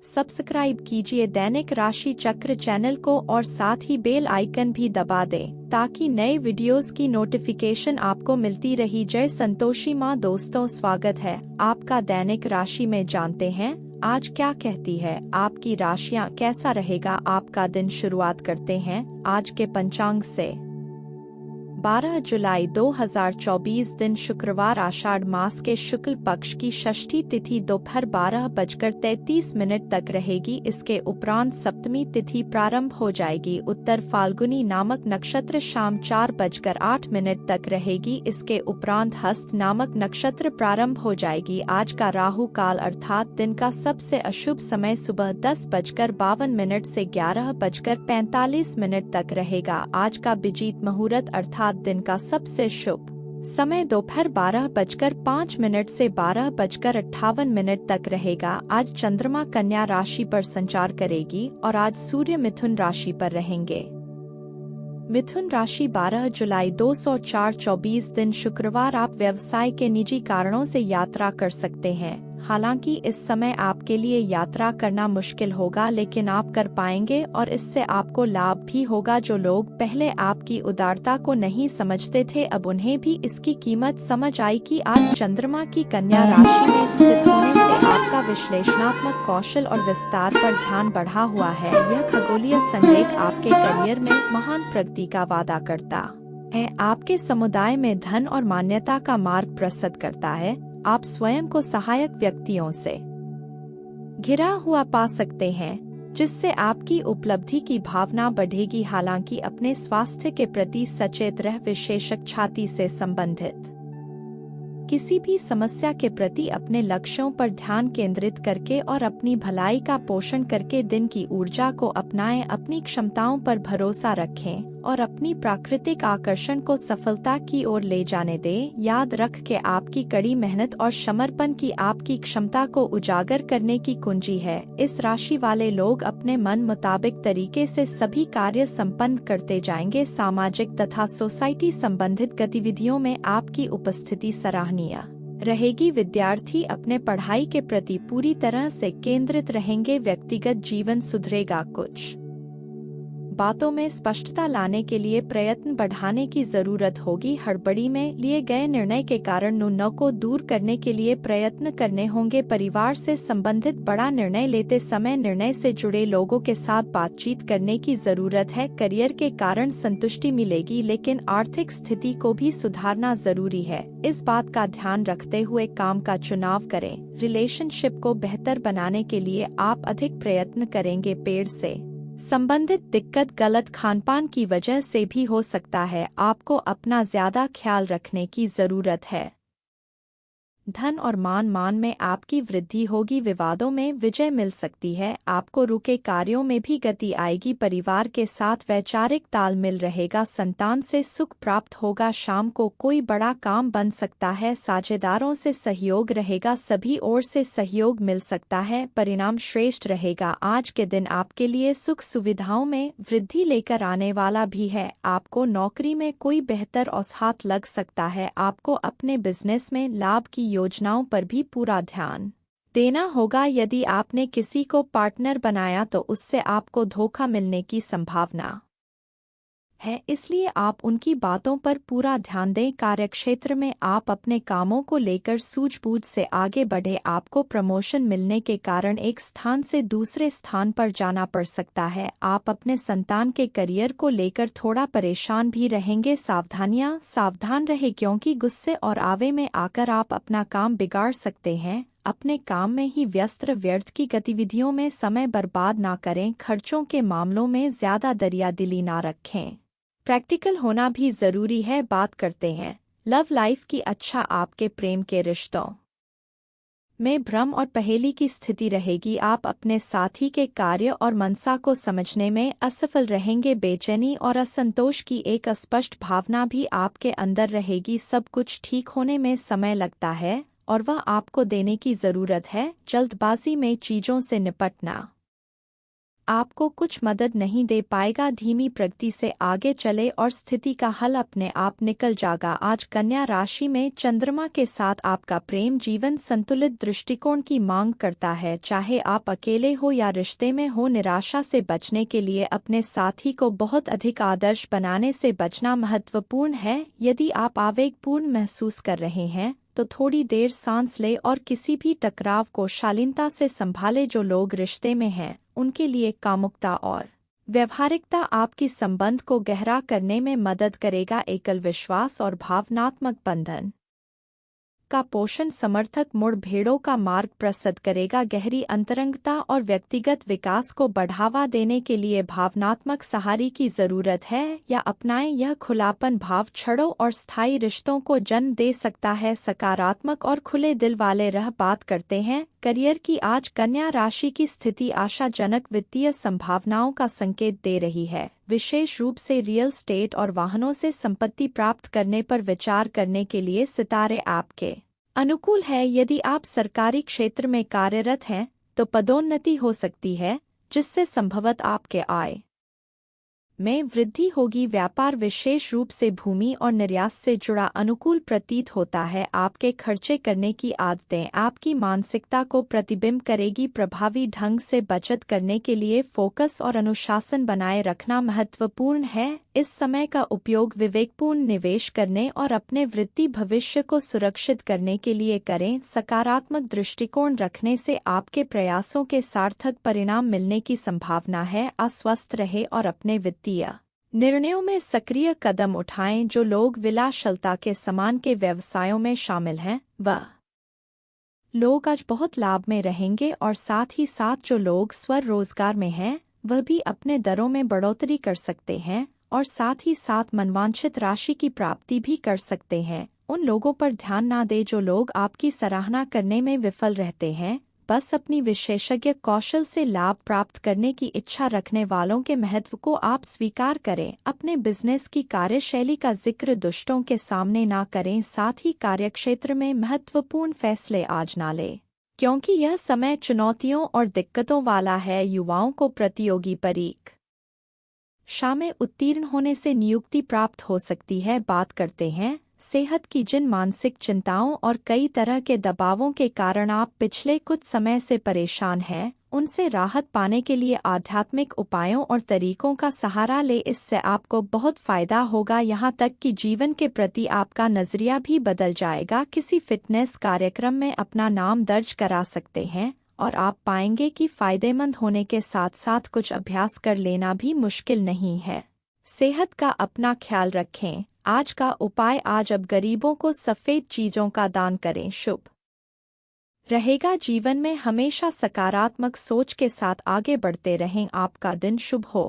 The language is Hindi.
सब्सक्राइब कीजिए दैनिक राशि चक्र चैनल को और साथ ही बेल आइकन भी दबा दें ताकि नए वीडियोस की नोटिफिकेशन आपको मिलती रही। जय संतोषी माँ। दोस्तों, स्वागत है आपका दैनिक राशि में। जानते हैं आज क्या कहती है आपकी राशियां, कैसा रहेगा आपका दिन। शुरुआत करते हैं आज के पंचांग से। 12 जुलाई 2024 दिन शुक्रवार, आषाढ़ मास के शुक्ल पक्ष की षष्ठी तिथि दोपहर 12:33 तक रहेगी। इसके उपरांत सप्तमी तिथि प्रारंभ हो जाएगी। उत्तर फाल्गुनी नामक नक्षत्र शाम 4:08 तक रहेगी। इसके उपरांत हस्त नामक नक्षत्र प्रारंभ हो जाएगी। आज का राहु काल अर्थात दिन का सबसे अशुभ समय सुबह 10:52 से 11:45 तक रहेगा। आज का अभिजीत मुहूर्त अर्थात दिन का सबसे शुभ समय दोपहर 12:05 से 12:58 तक रहेगा। आज चंद्रमा कन्या राशि पर संचार करेगी और आज सूर्य मिथुन राशि पर रहेंगे। मिथुन राशि 12 जुलाई 2024 दिन शुक्रवार, आप व्यवसाय के निजी कारणों से यात्रा कर सकते हैं। हालांकि इस समय आपके लिए यात्रा करना मुश्किल होगा, लेकिन आप कर पाएंगे और इससे आपको लाभ भी होगा। जो लोग पहले आपकी उदारता को नहीं समझते थे, अब उन्हें भी इसकी कीमत समझ आई कि आज चंद्रमा की कन्या राशि में स्थित होने से आपका विश्लेषणात्मक कौशल और विस्तार पर ध्यान बढ़ा हुआ है। यह खगोलीय संलेख आपके करियर में महान प्रगति का वादा करता है। आपके समुदाय में धन और मान्यता का मार्ग प्रशस्त करता है। आप स्वयं को सहायक व्यक्तियों से घिरा हुआ पा सकते हैं, जिससे आपकी उपलब्धि की भावना बढ़ेगी। हालांकि अपने स्वास्थ्य के प्रति सचेत रह। विशेषज्ञ छाती से संबंधित किसी भी समस्या के प्रति अपने लक्ष्यों पर ध्यान केंद्रित करके और अपनी भलाई का पोषण करके दिन की ऊर्जा को अपनाएं। अपनी क्षमताओं पर भरोसा रखें और अपनी प्राकृतिक आकर्षण को सफलता की ओर ले जाने दें। याद रख के आपकी कड़ी मेहनत और समर्पण की आपकी क्षमता को उजागर करने की कुंजी है। इस राशि वाले लोग अपने मन मुताबिक तरीके से सभी कार्य संपन्न करते जाएंगे। सामाजिक तथा सोसाइटी संबंधित गतिविधियों में आपकी उपस्थिति सराहनीय रहेगी। विद्यार्थी अपने पढ़ाई के प्रति पूरी तरह से केंद्रित रहेंगे। व्यक्तिगत जीवन सुधरेगा। कुछ बातों में स्पष्टता लाने के लिए प्रयत्न बढ़ाने की जरूरत होगी। हड़बड़ी में लिए गए निर्णय के कारण नुकसान को दूर करने के लिए प्रयत्न करने होंगे। परिवार से संबंधित बड़ा निर्णय लेते समय निर्णय से जुड़े लोगों के साथ बातचीत करने की जरूरत है। करियर के कारण संतुष्टि मिलेगी, लेकिन आर्थिक स्थिति को भी सुधारना जरूरी है। इस बात का ध्यान रखते हुए काम का चुनाव करें। रिलेशनशिप को बेहतर बनाने के लिए आप अधिक प्रयत्न करेंगे। पेड़ से संबंधित दिक्कत गलत खानपान की वजह से भी हो सकता है। आपको अपना ज्यादा ख्याल रखने की जरूरत है। धन और मान में आपकी वृद्धि होगी। विवादों में विजय मिल सकती है। आपको रुके कार्यों में भी गति आएगी। परिवार के साथ वैचारिक तालमेल रहेगा। संतान से सुख प्राप्त होगा। शाम को कोई बड़ा काम बन सकता है। साझेदारों से सहयोग रहेगा। सभी ओर से सहयोग मिल सकता है। परिणाम श्रेष्ठ रहेगा। आज के दिन आपके लिए सुख सुविधाओं में वृद्धि लेकर आने वाला भी है। आपको नौकरी में कोई बेहतर औसत लग सकता है। आपको अपने बिजनेस में लाभ की योजनाओं पर भी पूरा ध्यान देना होगा। यदि आपने किसी को पार्टनर बनाया तो उससे आपको धोखा मिलने की संभावना है, इसलिए आप उनकी बातों पर पूरा ध्यान दें। कार्यक्षेत्र में आप अपने कामों को लेकर सूझबूझ से आगे बढ़े। आपको प्रमोशन मिलने के कारण एक स्थान से दूसरे स्थान पर जाना पड़ सकता है। आप अपने संतान के करियर को लेकर थोड़ा परेशान भी रहेंगे। सावधान रहे, क्योंकि गुस्से और आवे में आकर आप अपना काम बिगाड़ सकते हैं। अपने काम में ही व्यर्थ की गतिविधियों में समय बर्बाद ना करें। खर्चों के मामलों में ज्यादा दरियादिली ना रखें। प्रैक्टिकल होना भी जरूरी है। बात करते हैं लव लाइफ की। अच्छा, आपके प्रेम के रिश्तों में भ्रम और पहेली की स्थिति रहेगी। आप अपने साथी के कार्य और मनसा को समझने में असफल रहेंगे। बेचैनी और असंतोष की एक अस्पष्ट भावना भी आपके अंदर रहेगी। सब कुछ ठीक होने में समय लगता है और वह आपको देने की जरूरत है। जल्दबाजी में चीजों से निपटना आपको कुछ मदद नहीं दे पाएगा। धीमी प्रगति से आगे चले और स्थिति का हल अपने आप निकल जाएगा। आज कन्या राशि में चंद्रमा के साथ आपका प्रेम जीवन संतुलित दृष्टिकोण की मांग करता है। चाहे आप अकेले हो या रिश्ते में हो, निराशा से बचने के लिए अपने साथी को बहुत अधिक आदर्श बनाने से बचना महत्वपूर्ण है। यदि आप आवेगपूर्ण महसूस कर रहे हैं तो थोड़ी देर सांस ले और किसी भी टकराव को शालीनता से संभाले। जो लोग रिश्ते में हैं उनके लिए कामुकता और व्यवहारिकता आपकी संबंध को गहरा करने में मदद करेगा। एकल विश्वास और भावनात्मक बंधन का पोषण समर्थक मुठभेड़ों का मार्ग प्रशस्त करेगा। गहरी अंतरंगता और व्यक्तिगत विकास को बढ़ावा देने के लिए भावनात्मक सहारे की जरूरत है या अपनाएं। यह खुलापन भाव छड़ों और स्थायी रिश्तों को जन्म दे सकता है। सकारात्मक और खुले दिल वाले रह बात करते हैं करियर की। आज कन्या राशि की स्थिति आशाजनक वित्तीय संभावनाओं का संकेत दे रही है। विशेष रूप से रियल एस्टेट और वाहनों से संपत्ति प्राप्त करने पर विचार करने के लिए सितारे आपके अनुकूल है। यदि आप सरकारी क्षेत्र में कार्यरत हैं तो पदोन्नति हो सकती है, जिससे संभवतः आपके आय में वृद्धि होगी। व्यापार विशेष रूप से भूमि और निर्यात से जुड़ा अनुकूल प्रतीत होता है। आपके खर्चे करने की आदतें आपकी मानसिकता को प्रतिबिंब करेगी। प्रभावी ढंग से बचत करने के लिए फोकस और अनुशासन बनाए रखना महत्वपूर्ण है। इस समय का उपयोग विवेकपूर्ण निवेश करने और अपने वृत्ति भविष्य को सुरक्षित करने के लिए करें। सकारात्मक दृष्टिकोण रखने से आपके प्रयासों के सार्थक परिणाम मिलने की संभावना है। अस्वस्थ रहे और अपने वित्तीय निर्णयों में सक्रिय कदम उठाएं। जो लोग विलासिता के सामान के व्यवसायों में शामिल हैं वह लोग आज बहुत लाभ में रहेंगे और साथ ही साथ जो लोग स्वरोजगार में हैं वह भी अपने दरों में बढ़ोतरी कर सकते हैं और साथ ही साथ मनवांछित राशि की प्राप्ति भी कर सकते हैं। उन लोगों पर ध्यान ना दें जो लोग आपकी सराहना करने में विफल रहते हैं। बस अपनी विशेषज्ञ कौशल से लाभ प्राप्त करने की इच्छा रखने वालों के महत्व को आप स्वीकार करें। अपने बिजनेस की कार्यशैली का जिक्र दुष्टों के सामने ना करें। साथ ही कार्यक्षेत्र में महत्वपूर्ण फैसले आज ना लें, क्योंकि यह समय चुनौतियों और दिक्कतों वाला है। युवाओं को प्रतियोगी परीक्षा में उत्तीर्ण होने से नियुक्ति प्राप्त हो सकती है। बात करते हैं सेहत की। जिन मानसिक चिंताओं और कई तरह के दबावों के कारण आप पिछले कुछ समय से परेशान हैं, उनसे राहत पाने के लिए आध्यात्मिक उपायों और तरीकों का सहारा ले। इससे आपको बहुत फायदा होगा, यहाँ तक कि जीवन के प्रति आपका नजरिया भी बदल जाएगा। किसी फिटनेस कार्यक्रम में अपना नाम दर्ज करा सकते हैं और आप पाएंगे कि फायदेमंद होने के साथ साथ कुछ अभ्यास कर लेना भी मुश्किल नहीं है। सेहत का अपना ख्याल रखें। आज का उपाय, आज अब गरीबों को सफेद चीजों का दान करें, शुभ रहेगा। जीवन में हमेशा सकारात्मक सोच के साथ आगे बढ़ते रहें। आपका दिन शुभ हो।